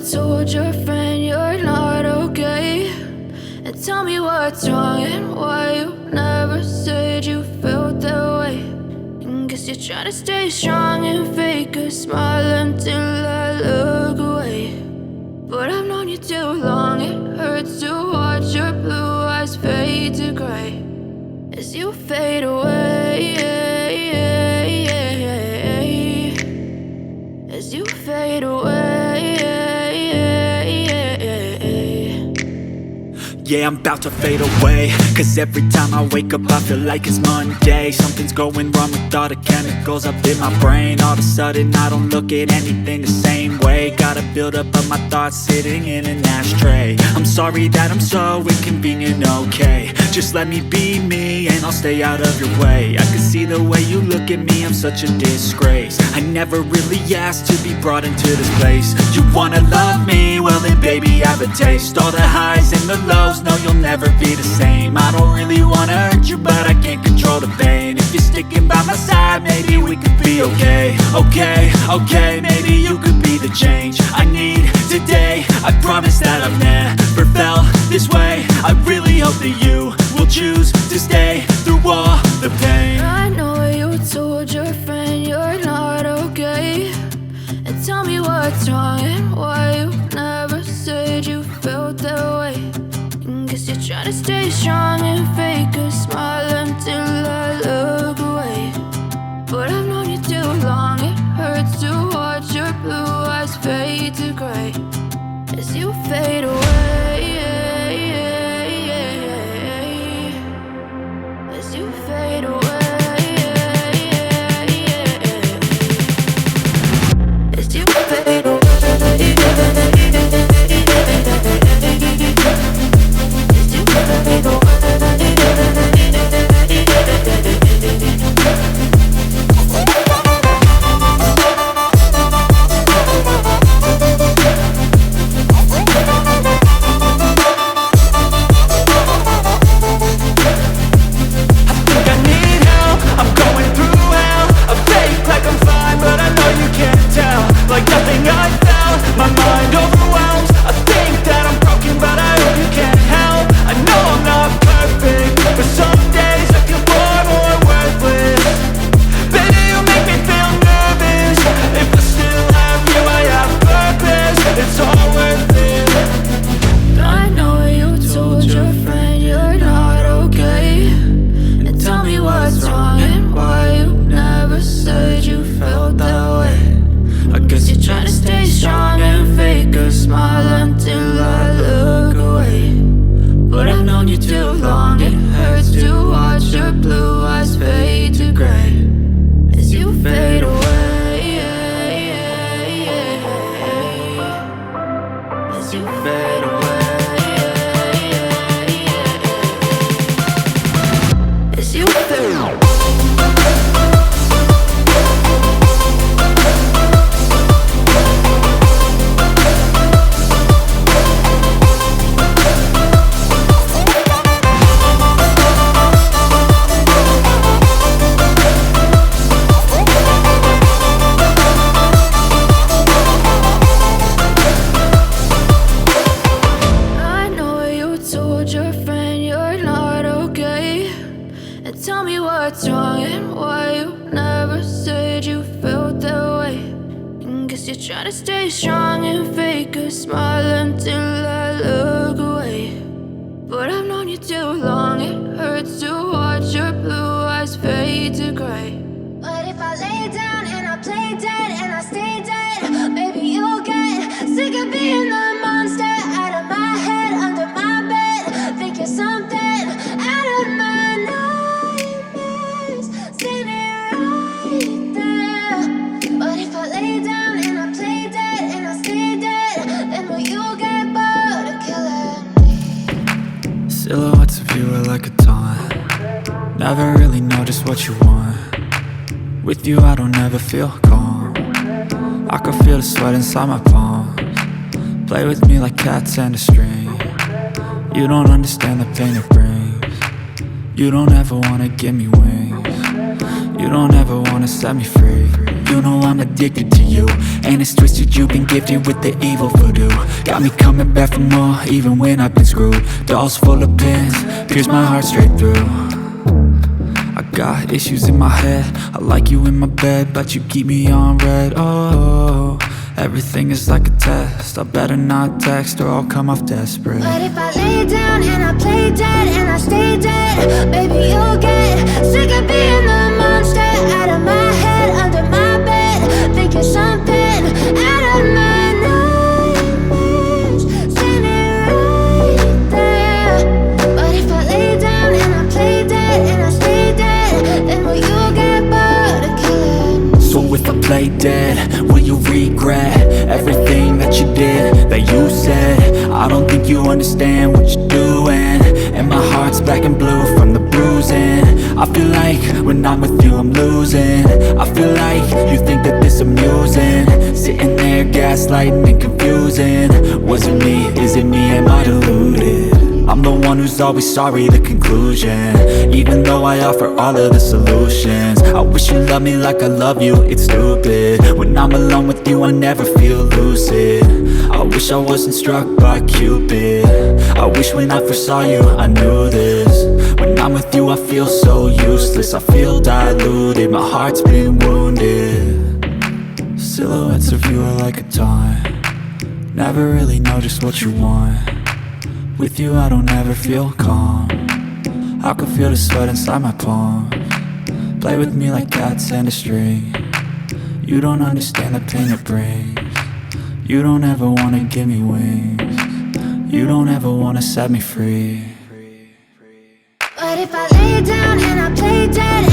told your friend you're not okay, and tell me what's wrong and why you never said you felt that way. And guess you're trying to stay strong and fake a smile until I look away. But I've known you too long, it hurts to watch your blue eyes fade to gray as you fade away, as you fade away. Yeah, I'm about to fade away, cause every time I wake up I feel like it's Monday. Something's going wrong with all the chemicals up in my brain. All of a sudden I don't look at anything the same way. Got a build up of my thoughts sitting in an ashtray. I'm sorry that I'm so inconvenient, okay. Just let me be me and I'll stay out of your way. I can see the way you look at me, I'm such a disgrace. I never really asked to be brought into this place. You wanna love me? Well then baby have a taste. All the highs and the lows, no, you'll never be the same. I don't really wanna hurt you, but I can't control the pain. If you're sticking by my side, maybe we could be okay. Okay, maybe you could be the change I need today. I promise that I've never felt this way. I really hope that you will choose to stay through all the pain. I know you told your friend you're not okay, and tell me what's wrong and why you never said you felt that way. Guess you're trying to stay strong and fake a smile until I look away. But I've known you too long, it hurts to watch your blue eyes fade to gray as you fade away, as you fade away, as you fade away. Tell me what's wrong and why you never said you felt that way. And guess you're trying to stay strong and fake a smile until I look away. But I've known you too long, it hurts to watch your blue eyes fade to gray. But if I lay down and I play dead and I stay dead, maybe you'll get sick of being the monster out of my head, under my bed. Think you're something out of my nightmares, standing right there. But if I lay down and I play dead and I stay dead, then will you get bored of killing me? Silhouettes of you are like a taunt. Never really know just what you want. With you I don't ever feel calm. I can feel the sweat inside my palms. Play with me like cats and a string. You don't understand the pain it brings. You don't ever wanna give me wings. You don't ever wanna set me free. You know I'm addicted to you, and it's twisted, you've been gifted with the evil voodoo. Got me coming back for more, even when I've been screwed. Dolls full of pins, pierce my heart straight through. I got issues in my head, I like you in my bed, but you keep me on red. Oh, everything is like a test, I better not text or I'll come off desperate. But if I lay down and I play dead and I stay dead, baby, you'll get sick of being the monster out of my head, under my bed, thinking something out of my nightmares, standing right there. But if I lay down and I play dead and I stay dead, then will you get bored of killing? So if I play dead, will you regret everything that you did, that you said? I don't think you understand what you're doing, and my heart's black and blue from the bruising. I feel like when I'm with you I'm losing. I feel like you think that this amusing, sitting there gaslighting and confusing. Was it me? Is it me? Am I deluded? I'm the one who's always sorry, the conclusion, even though I offer all of the solutions. I wish you loved me like I love you, it's stupid. When I'm alone with you I never feel lucid. I wish I wasn't struck by Cupid. I wish when I first saw you I knew this. When I'm with you I feel so useless, I feel diluted, my heart's been wounded. Silhouettes of you are like a taunt, never really know just what you want. With you I don't ever feel calm, I can feel the sweat inside my palm. Play with me like cats and a string. You don't understand the pain it brings. You don't ever wanna give me wings. You don't ever wanna set me free. But if I lay down and I play dead